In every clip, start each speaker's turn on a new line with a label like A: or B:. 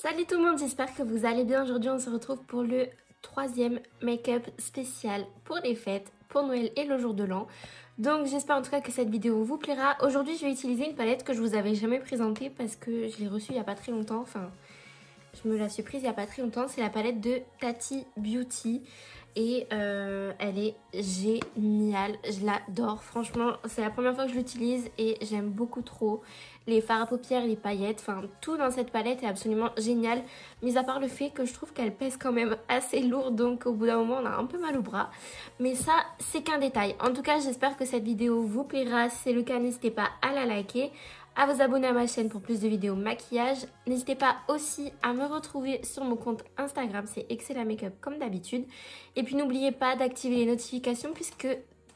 A: Salut tout le monde, j'espère que vous allez bien. Aujourd'hui on se retrouve pour le troisième make-up spécial pour les fêtes, pour Noël et le jour de l'an. Donc j'espère en tout cas que cette vidéo vous plaira. Aujourd'hui je vais utiliser une palette que je vous avais jamais présentée parce que je l'ai reçue il n'y a pas très longtemps. Enfin, je me la suis prise il n'y a pas très longtemps. C'est la palette de Tati Beauty. Et elle est géniale, je l'adore, franchement c'est la première fois que je l'utilise et j'aime beaucoup trop. Les fards à paupières, les paillettes, enfin tout dans cette palette est absolument génial. Mis à part le fait que je trouve qu'elle pèse quand même assez lourd, donc au bout d'un moment on a un peu mal au bras. Mais ça c'est qu'un détail. En tout cas j'espère que cette vidéo vous plaira, si c'est le cas n'hésitez pas à la liker, à vous abonner à ma chaîne pour plus de vidéos maquillage. N'hésitez pas aussi à me retrouver sur mon compte Instagram, c'est Excella Makeup comme d'habitude. Et puis n'oubliez pas d'activer les notifications puisque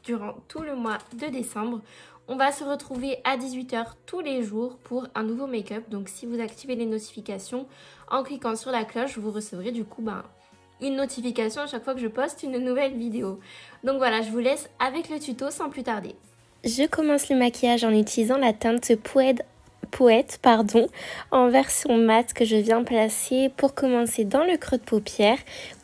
A: durant tout le mois de décembre, on va se retrouver à 18 h tous les jours pour un nouveau make-up. Donc si vous activez les notifications en cliquant sur la cloche, vous recevrez du coup une notification à chaque fois que je poste une nouvelle vidéo. Donc voilà, je vous laisse avec le tuto sans plus tarder. Je commence le maquillage en utilisant la teinte Poète en version mat que je viens placer pour commencer dans le creux de paupière.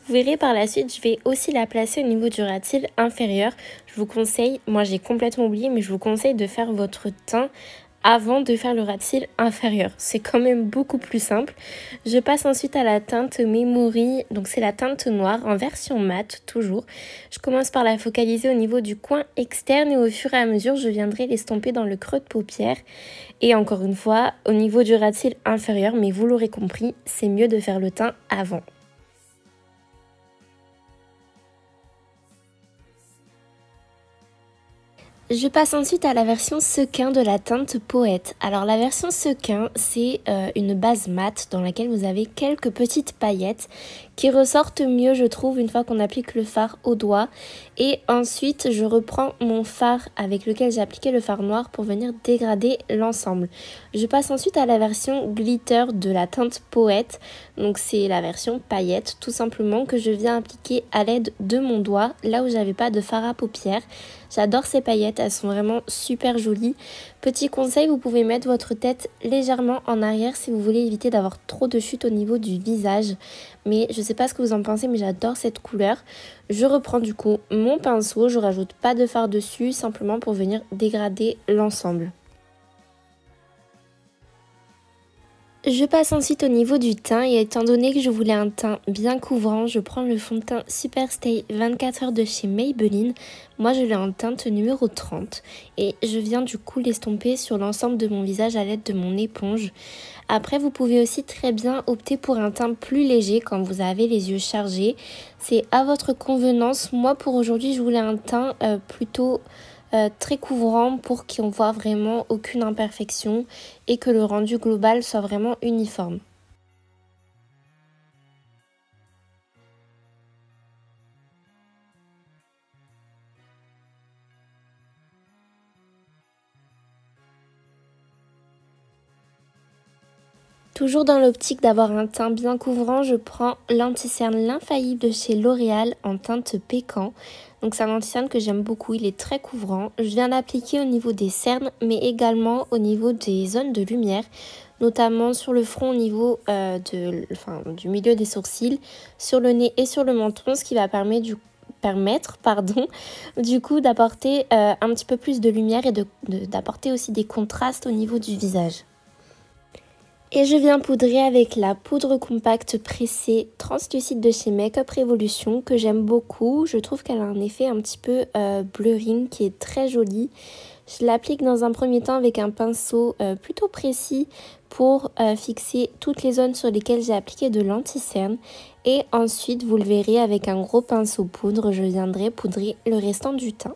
A: Vous verrez par la suite, je vais aussi la placer au niveau du ras de cils inférieur. Je vous conseille, moi j'ai complètement oublié, mais je vous conseille de faire votre teint avant de faire le ras de cils inférieur. C'est quand même beaucoup plus simple. Je passe ensuite à la teinte Memory, donc c'est la teinte noire en version mat toujours. Je commence par la focaliser au niveau du coin externe et au fur et à mesure, je viendrai l'estomper dans le creux de paupière. Et encore une fois, au niveau du ras de cils inférieur, mais vous l'aurez compris, c'est mieux de faire le teint avant. Je passe ensuite à la version sequin de la teinte Poète. Alors la version sequin, c'est une base mat dans laquelle vous avez quelques petites paillettes qui ressortent mieux je trouve une fois qu'on applique le fard au doigt. Et ensuite je reprends mon fard avec lequel j'ai appliqué le fard noir pour venir dégrader l'ensemble. Je passe ensuite à la version glitter de la teinte Poète. Donc c'est la version paillette tout simplement que je viens appliquer à l'aide de mon doigt là où j'avais pas de fard à paupières. J'adore ces paillettes, elles sont vraiment super jolies. Petit conseil, vous pouvez mettre votre tête légèrement en arrière si vous voulez éviter d'avoir trop de chute au niveau du visage. Mais je sais pas ce que vous en pensez, mais j'adore cette couleur. Je reprends du coup mon pinceau, je rajoute pas de fard dessus, simplement pour venir dégrader l'ensemble. Je passe ensuite au niveau du teint et étant donné que je voulais un teint bien couvrant, je prends le fond de teint Superstay 24 heures de chez Maybelline. Moi je l'ai en teinte numéro 30 et je viens du coup l'estomper sur l'ensemble de mon visage à l'aide de mon éponge. Après vous pouvez aussi très bien opter pour un teint plus léger quand vous avez les yeux chargés. C'est à votre convenance. Moi pour aujourd'hui je voulais un teint plutôt très couvrant pour qu'on voit vraiment aucune imperfection et que le rendu global soit vraiment uniforme. Toujours dans l'optique d'avoir un teint bien couvrant, je prends l'anti-cerne l'infaillible de chez L'Oréal en teinte pécan. Donc c'est un anti-cerne que j'aime beaucoup, il est très couvrant. Je viens l'appliquer au niveau des cernes mais également au niveau des zones de lumière, notamment sur le front au niveau du milieu des sourcils, sur le nez et sur le menton, ce qui va permettre du coup d'apporter un petit peu plus de lumière et d'apporter aussi des contrastes au niveau du visage. Et je viens poudrer avec la poudre compacte pressée translucide de chez Makeup Revolution que j'aime beaucoup. Je trouve qu'elle a un effet un petit peu blurring qui est très joli. Je l'applique dans un premier temps avec un pinceau plutôt précis pour fixer toutes les zones sur lesquelles j'ai appliqué de l'anti-cerne. Et ensuite, vous le verrez avec un gros pinceau poudre, je viendrai poudrer le restant du teint.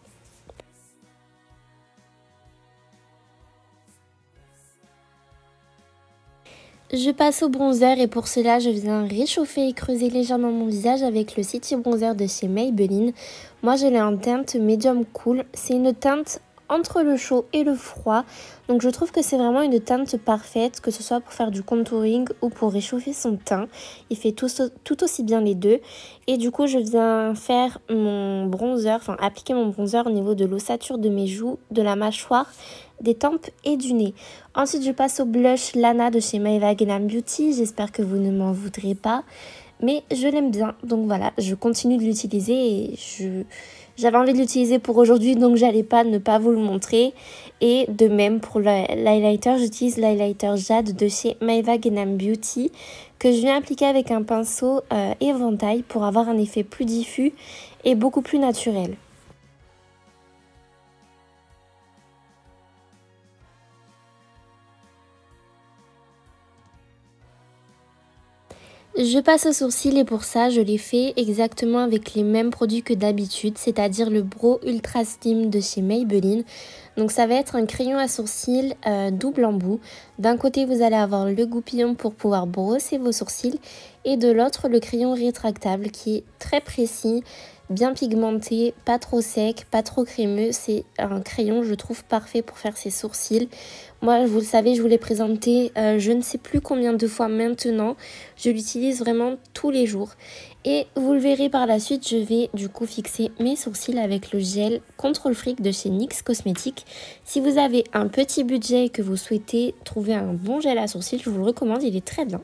A: Je passe au bronzer et pour cela je viens réchauffer et creuser légèrement mon visage avec le City Bronzer de chez Maybelline. Moi je l'ai en teinte Medium Cool, c'est une teinte entre le chaud et le froid. Donc je trouve que c'est vraiment une teinte parfaite, que ce soit pour faire du contouring ou pour réchauffer son teint. Il fait tout aussi bien les deux. Et du coup je viens faire mon bronzer, appliquer mon bronzer au niveau de l'ossature de mes joues, de la mâchoire des tempes et du nez. Ensuite, je passe au blush Lana de chez Maeva Glam Beauty. J'espère que vous ne m'en voudrez pas, mais je l'aime bien. Donc voilà, je continue de l'utiliser et j'avais envie de l'utiliser pour aujourd'hui, donc j'allais pas ne pas vous le montrer. Et de même pour l'highlighter, j'utilise l'highlighter Jade de chez Maeva Glam Beauty que je viens appliquer avec un pinceau éventail pour avoir un effet plus diffus et beaucoup plus naturel. Je passe au sourcil et pour ça, je l'ai fait exactement avec les mêmes produits que d'habitude, c'est-à-dire le Brow Ultra Slim de chez Maybelline. Donc ça va être un crayon à sourcils double embout. D'un côté, vous allez avoir le goupillon pour pouvoir brosser vos sourcils et de l'autre, le crayon rétractable qui est très précis, bien pigmenté, pas trop sec, pas trop crémeux. C'est un crayon, je trouve, parfait pour faire ses sourcils. Moi, vous le savez, je vous l'ai présenté je ne sais plus combien de fois maintenant. Je l'utilise vraiment tous les jours. Et vous le verrez par la suite, je vais du coup fixer mes sourcils avec le gel Control Freak de chez NYX Cosmetics. Si vous avez un petit budget et que vous souhaitez trouver un bon gel à sourcils, je vous le recommande, il est très bien.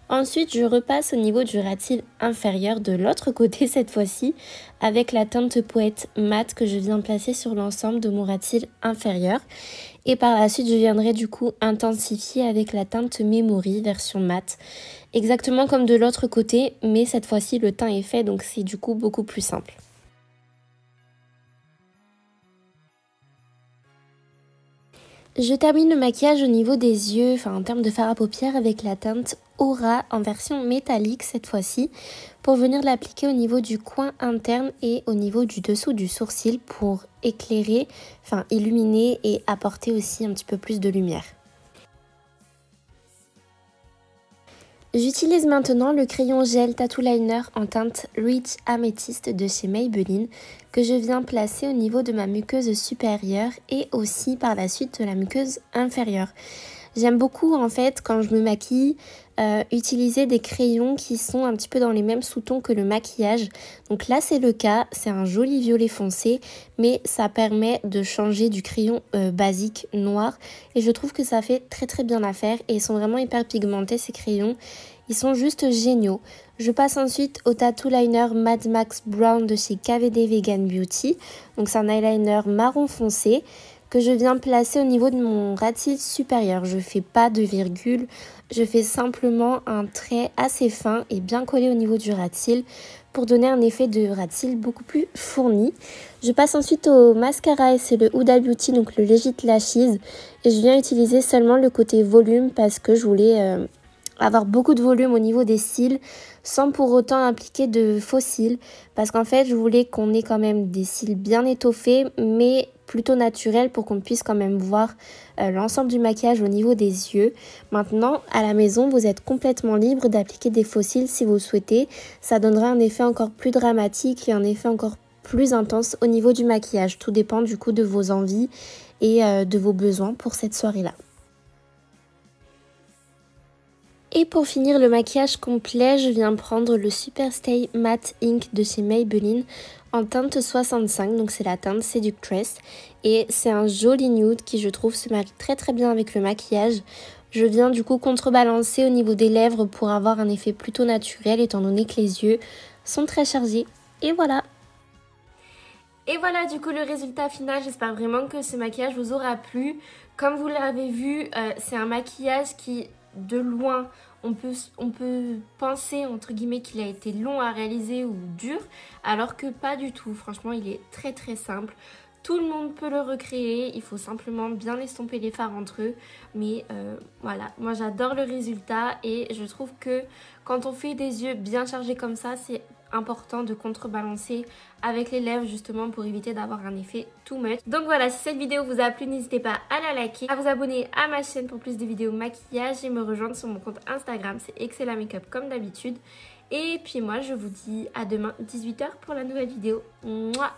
A: Ensuite, je repasse au niveau du ras de cils inférieur de l'autre côté cette fois-ci avec la teinte Poète Mat que je viens placer sur l'ensemble de mon ras de cils inférieur. Et par la suite, je viendrai du coup intensifier avec la teinte Memory version mat. Exactement comme de l'autre côté, mais cette fois-ci le teint est fait donc c'est du coup beaucoup plus simple. Je termine le maquillage au niveau des yeux, enfin en termes de fard à paupières avec la teinte Aura en version métallique cette fois-ci pour venir l'appliquer au niveau du coin interne et au niveau du dessous du sourcil pour éclairer, enfin illuminer et apporter aussi un petit peu plus de lumière. J'utilise maintenant le crayon gel Tattoo Liner en teinte Rich Amethyst de chez Maybelline que je viens placer au niveau de ma muqueuse supérieure et aussi par la suite de la muqueuse inférieure. J'aime beaucoup en fait quand je me maquille utiliser des crayons qui sont un petit peu dans les mêmes sous-tons que le maquillage. Donc là c'est le cas, c'est un joli violet foncé mais ça permet de changer du crayon basique noir et je trouve que ça fait très bien l'affaire et ils sont vraiment hyper pigmentés ces crayons. Ils sont juste géniaux. Je passe ensuite au Tattoo Liner Mad Max Brown de chez KVD Vegan Beauty. Donc c'est un eyeliner marron foncé que je viens placer au niveau de mon ras de cils supérieur. Je ne fais pas de virgule, je fais simplement un trait assez fin et bien collé au niveau du ras de cils pour donner un effet de ras de cils beaucoup plus fourni. Je passe ensuite au mascara et c'est le Huda Beauty, donc le Legit Lashes. Et je viens utiliser seulement le côté volume parce que je voulais avoir beaucoup de volume au niveau des cils sans pour autant appliquer de faux cils parce qu'en fait je voulais qu'on ait quand même des cils bien étoffés mais plutôt naturels pour qu'on puisse quand même voir l'ensemble du maquillage au niveau des yeux. Maintenant à la maison vous êtes complètement libre d'appliquer des faux cils si vous le souhaitez, ça donnera un effet encore plus dramatique et un effet encore plus intense au niveau du maquillage. Tout dépend du coup de vos envies et de vos besoins pour cette soirée-là. Et pour finir le maquillage complet, je viens prendre le Super Stay Matte Ink de chez Maybelline en teinte 65, donc c'est la teinte Seductress. Et c'est un joli nude qui je trouve se marie très bien avec le maquillage. Je viens du coup contrebalancer au niveau des lèvres pour avoir un effet plutôt naturel étant donné que les yeux sont très chargés. Et voilà! Et voilà du coup le résultat final, j'espère vraiment que ce maquillage vous aura plu. Comme vous l'avez vu, c'est un maquillage qui de loin on peut penser entre guillemets qu'il a été long à réaliser ou dur, alors que pas du tout. Franchement il est très simple. Tout le monde peut le recréer, il faut simplement bien estomper les fards entre eux. Mais voilà, moi j'adore le résultat et je trouve que quand on fait des yeux bien chargés comme ça, c'est important de contrebalancer avec les lèvres justement pour éviter d'avoir un effet too much. Donc voilà, si cette vidéo vous a plu, n'hésitez pas à la liker, à vous abonner à ma chaîne pour plus de vidéos maquillage et me rejoindre sur mon compte Instagram, c'est Excella Makeup comme d'habitude. Et puis moi je vous dis à demain 18 h pour la nouvelle vidéo. Mouah.